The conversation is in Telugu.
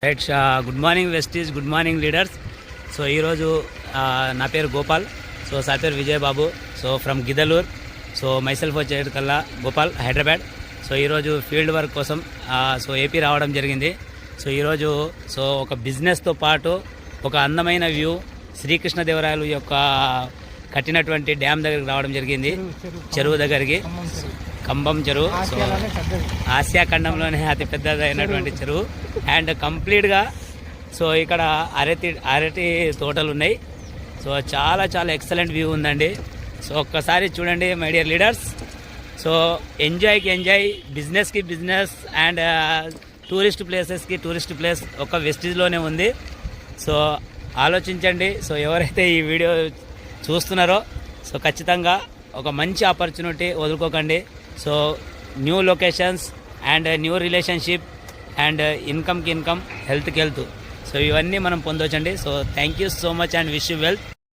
Right good morning Vestige, good morning leaders. So ఈరోజు నా పేరు గోపాల్, సో సార్ పేరు Vijay Babu. So from Giddalur. So myself వచ్చేది కల్లా గోపాల్, హైదరాబాద్. సో ఈరోజు ఫీల్డ్ వర్క్ కోసం సో ఏపీ రావడం జరిగింది. సో ఈరోజు సో ఒక బిజినెస్తో పాటు ఒక అందమైన వ్యూ శ్రీకృష్ణదేవరాయలు యొక్క కట్టినటువంటి డ్యామ్ దగ్గరికి రావడం జరిగింది. చెరువు దగ్గరికి, కంబం చెరువు. సో ఆసియా ఖండంలోనే అతి పెద్దదైనటువంటి చెరువు. అండ్ కంప్లీట్గా సో ఇక్కడ అరటి తోటలు ఉన్నాయి. సో చాలా చాలా ఎక్సలెంట్ వ్యూ ఉందండి. సో ఒక్కసారి చూడండి మై డియర్ లీడర్స్. సో ఎంజాయ్కి ఎంజాయ్, బిజినెస్కి బిజినెస్, అండ్ టూరిస్ట్ ప్లేసెస్కి టూరిస్ట్ ప్లేస్ ఒక వెస్టీజ్లోనే ఉంది. సో ఆలోచించండి. సో ఎవరైతే ఈ వీడియో చూస్తున్నారో సో ఖచ్చితంగా ఒక మంచి ఆపర్చునిటీ వదులుకోకండి. So new locations and new relationship and ఇన్కమ్కి ఇన్కమ్, హెల్త్కి హెల్త్. సో ఇవన్నీ మనం పొందొచ్చండి. So thank you so much and wish you wealth.